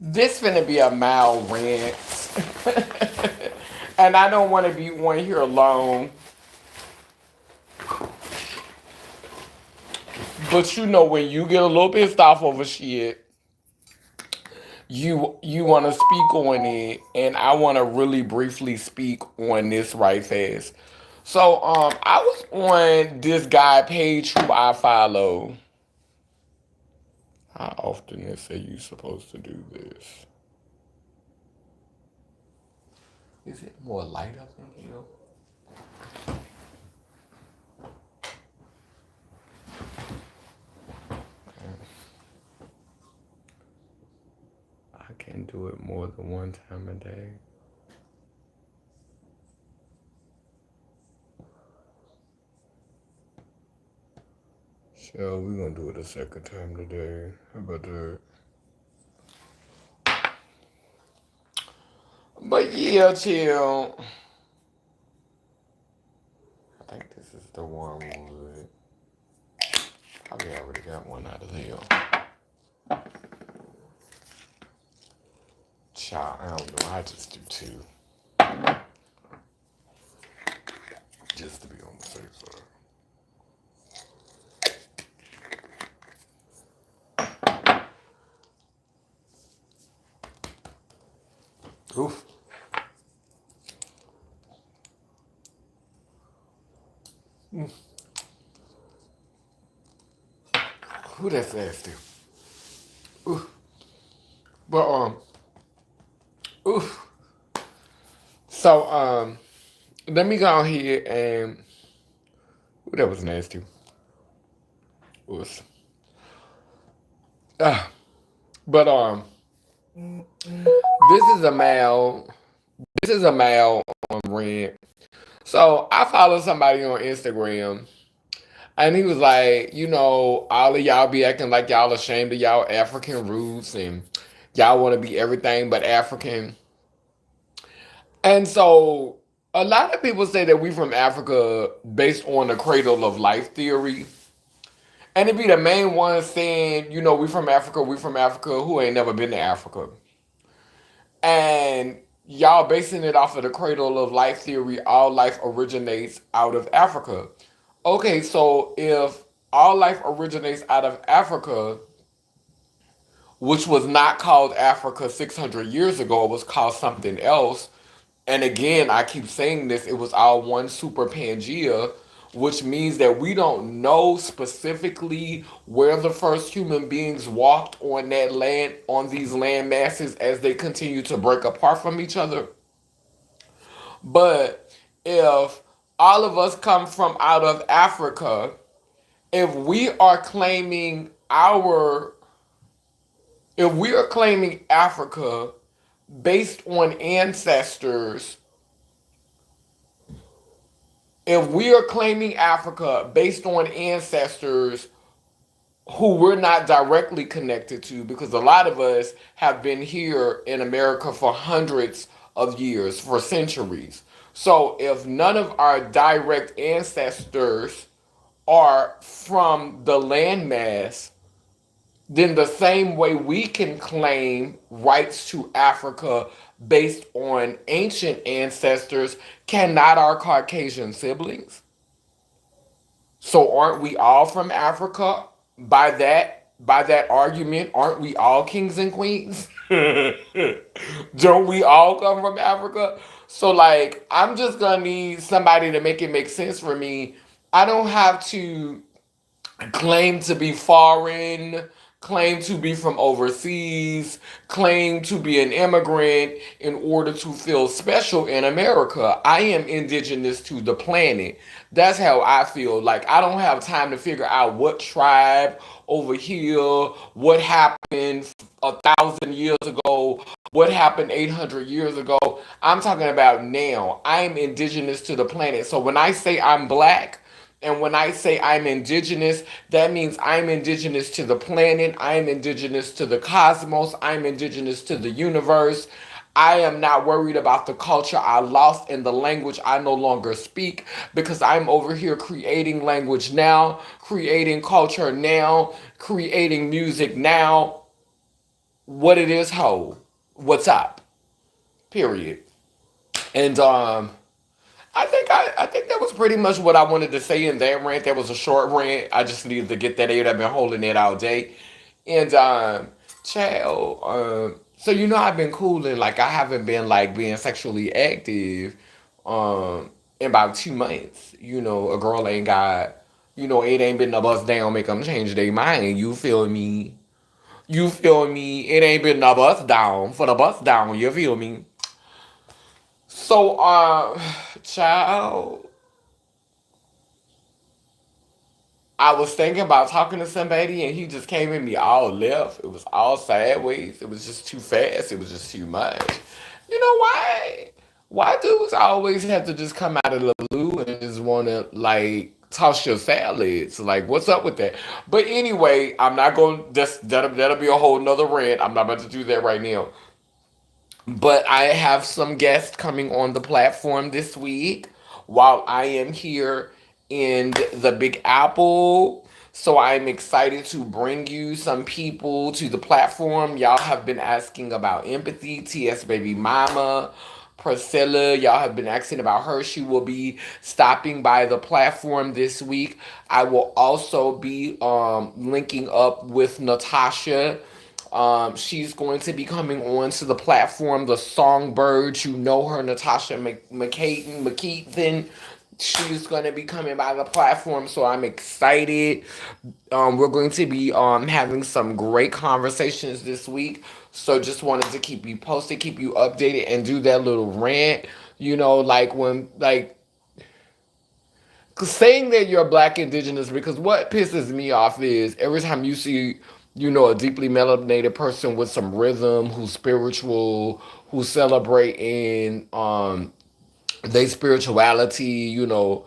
This finna be a mild rant. And I don't want to be on here alone. But you know when you get a little pissed off over shit, you want to speak on it, and I want to really briefly speak on this right fast. So I was on this guy page who I follow. How often they say you supposed to do this? Is it more light up in here? I can do it more than one time a day. So we're gonna do it a second time today. How about that? But yeah, chill. I think this is the wormwood. Probably already got one out of here. Child, I don't know. I just do two. Just to be on the safe side. Oof. Who that's nasty? Oof. But oof. So let me go ahead and ooh, that was nasty. Oof. Ah. But this is a male. This is a male on rent. So I follow somebody on Instagram, and he was like, you know, all of y'all be acting like y'all ashamed of y'all African roots, and y'all want to be everything but African. And so a lot of people say that we from Africa based on the cradle of life theory. And it be the main ones saying, you know, we from Africa, who ain't never been to Africa. And y'all basing it off of the cradle of life theory, all life originates out of Africa. Okay, so if all life originates out of Africa, which was not called Africa 600 years ago, it was called something else. And again, I keep saying this, it was all one super Pangea, which means that we don't know specifically where the first human beings walked on that land, on these land masses as they continue to break apart from each other. But if all of us come from out of Africa, if we are claiming our if we are claiming Africa based on ancestors, if we are claiming Africa based on ancestors who we're not directly connected to, because a lot of us have been here in America for hundreds of years, for centuries. So if none of our direct ancestors are from the landmass, then the same way we can claim rights to Africa based on ancient ancestors, cannot our Caucasian siblings? So aren't we all from Africa? By that argument, aren't we all kings and queens? Don't we all come from Africa? So like I'm just gonna need somebody to make it make sense for me. I don't have to claim to be foreign, claim to be from overseas, claim to be an immigrant in order to feel special in America. I am indigenous to the planet. That's how I feel. Like I don't have time to figure out what tribe over here, what happened 1,000 years ago, what happened 800 years ago. I'm talking about now. I am indigenous to the planet. So when I say I'm black, and when I say I'm indigenous, that means I'm indigenous to the planet, I'm indigenous to the cosmos, I'm indigenous to the universe. I am not worried about the culture I lost and the language I no longer speak because I'm over here creating language now, creating culture now, creating music now, what it is, ho, what's up, period. And I think that was pretty much what I wanted to say in that rant. That was a short rant. I just needed to get that out. I've been holding it all day. And child, so you know I've been cooling. Like I haven't been like being sexually active in about 2 months. You know, a girl ain't got, you know, it ain't been a bust down make them change their mind. You feel me? You feel me? It ain't been a bust down for the bust down. You feel me? So, child, I was thinking about talking to somebody and he just came at me all left. It was all sideways. It was just too fast. It was just too much. You know why? Why dudes always have to just come out of the blue and just want to like toss your salads? Like, what's up with that? But anyway, I'm not going to just, that'll be a whole nother rant. I'm not about to do that right now. But I have some guests coming on the platform this week while I am here in the Big Apple. So I'm excited to bring you some people to the platform. Y'all have been asking about empathy, TS Baby Mama. Priscilla, y'all have been asking about her. She will be stopping by the platform this week. I will also be linking up with Natasha. She's going to be coming on to the platform. The Songbird, you know her, Natasha McKeithen. She's going to be coming by the platform, so I'm excited. We're going to be having some great conversations this week. So just wanted to keep you posted, keep you updated, and do that little rant. You know, like when like saying that you're black indigenous, because what pisses me off is every time you see, you know, a deeply melanated person with some rhythm, who's spiritual, who's celebrating they spirituality, you know,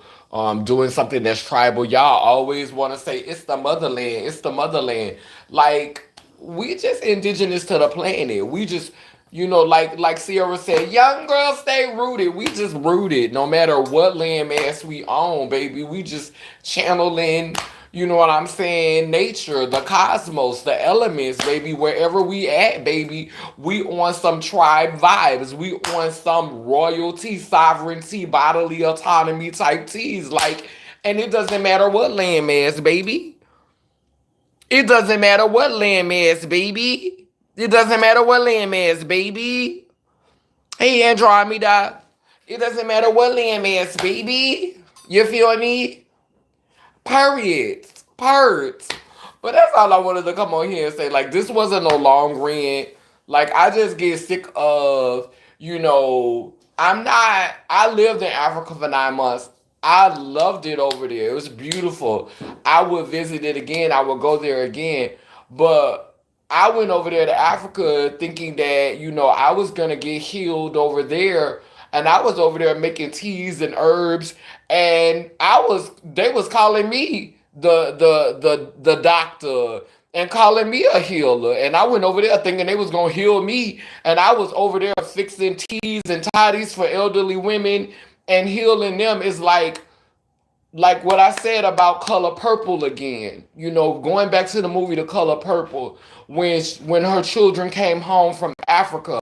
doing something that's tribal, y'all always want to say it's the motherland, it's the motherland. Like we just indigenous to the planet. We just, you know, like Sierra said, young girls stay rooted. We just rooted, no matter what landmass we own, baby. We just channeling. You know what I'm saying? Nature, the cosmos, the elements, baby. Wherever we at, baby, we on some tribe vibes. We on some royalty, sovereignty, bodily autonomy type teas. Like, and it doesn't matter what landmass, baby. It doesn't matter what landmass, baby. It doesn't matter what landmass, baby. Hey, Andromeda. It doesn't matter what landmass, baby. You feel me? Periods. Perds. But that's all I wanted to come on here and say. Like, this wasn't no long rant. Like, I just get sick of, you know, I lived in Africa for 9 months. I loved it over there. It was beautiful. I would visit it again. I would go there again. But I went over there to Africa thinking that, you know, I was going to get healed over there. And I was over there making teas and herbs. And they was calling me the doctor and calling me a healer. And I went over there thinking they was gonna heal me. And I was over there fixing teas and toddies for elderly women and healing them. Is like what I said about Color Purple again. You know, going back to the movie The Color Purple, when her children came home from Africa.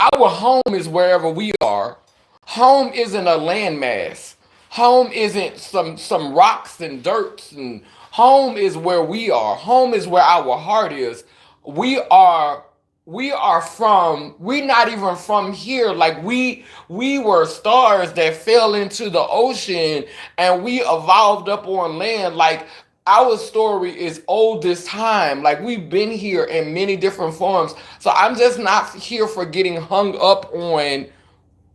Our home is wherever we are. Home isn't a landmass. Home isn't some rocks and dirts, and home is where we are. Home is where our heart is. We are we're not even from here. Like we were stars that fell into the ocean and we evolved up on land. Like our story is old this time. Like we've been here in many different forms. So I'm just not here for getting hung up on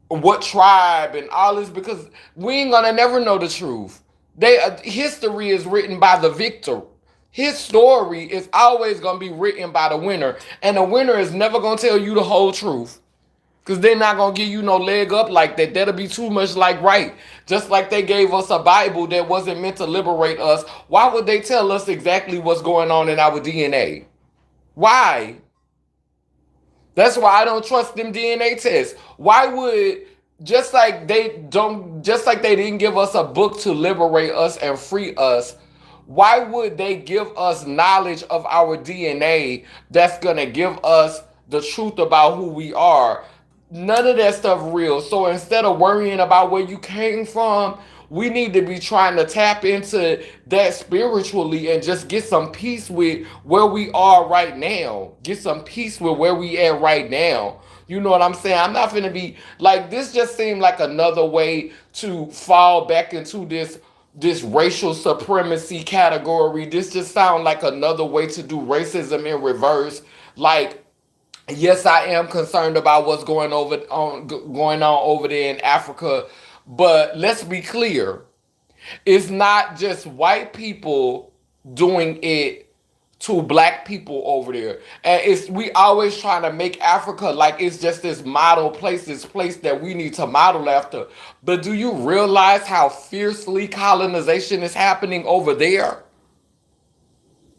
what tribe and all this, because we ain't gonna never know the truth. History is written by the victor. His story is always gonna be written by the winner, and the winner is never gonna tell you the whole truth. Cause they're not gonna give you no leg up like that. That'll be too much like right. Just like they gave us a Bible that wasn't meant to liberate us. Why would they tell us exactly what's going on in our DNA? Why? That's why I don't trust them DNA tests. Why would just like they didn't give us a book to liberate us and free us, Why would they give us knowledge of our DNA that's gonna give us the truth about who we are? None of that stuff real. So instead of worrying about where you came from, we need to be trying to tap into that spiritually and just get some peace with where we are right now. Get some peace with where we at right now. You know what I'm saying? I'm not gonna be like this. Just seemed like another way to fall back into this racial supremacy category. This just sounds like another way to do racism in reverse. Like, yes, I am concerned about what's going on over there in Africa, but let's be clear. It's not just white people doing it to black people over there. And it's we always trying to make Africa like it's just this model place, this place that we need to model after. But do you realize how fiercely colonization is happening over there?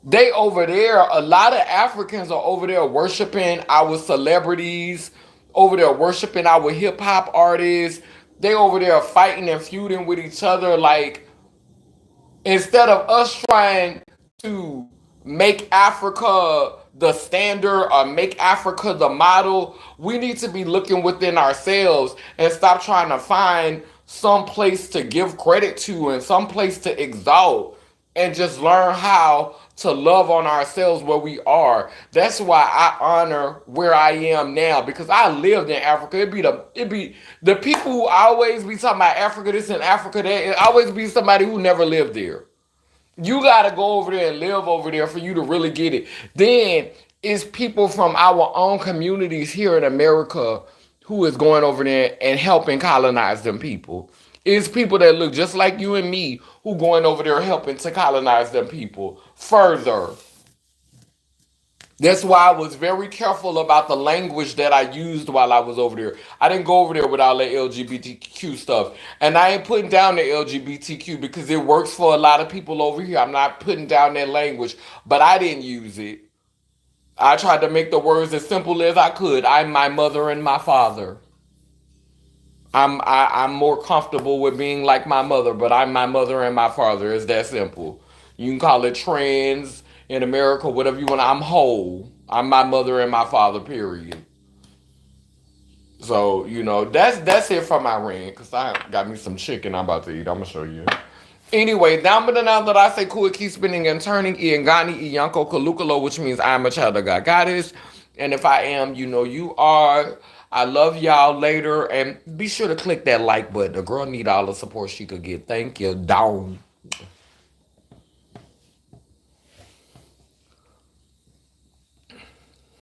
They over there, a lot of Africans are over there worshiping our celebrities, over there worshiping our hip hop artists. They over there fighting and feuding with each other. Like, instead of us trying to make Africa the standard or make Africa the model, we need to be looking within ourselves and stop trying to find some place to give credit to and some place to exalt and just learn how to love on ourselves where we are. That's why I honor where I am now because I lived in Africa. It be the people who always be talking about Africa this and Africa that. It always be somebody who never lived there. You gotta go over there and live over there for you to really get it. Then it's people from our own communities here in America who is going over there and helping colonize them people. It's people that look just like you and me who going over there helping to colonize them people further. That's why I was very careful about the language that I used while I was over there. I didn't go over there with all the LGBTQ stuff. And I ain't putting down the LGBTQ because it works for a lot of people over here. I'm not putting down that language, but I didn't use it. I tried to make the words as simple as I could. I'm my mother and my father. I'm more comfortable with being like my mother, but I'm my mother and my father. It's that simple. You can call it trans in America, whatever you want. I'm whole. I'm my mother and my father. Period. So that's it for my rant. Cause I got me some chicken I'm about to eat. I'm gonna show you. Anyway, now that I say cool, keep spinning and turning, Iangani, Iyanko, Kalukalo, which means I am a child of God Goddess. And if I am, you are. I love y'all later. And be sure to click that like button. The girl need all the support she could get. Thank you. Down.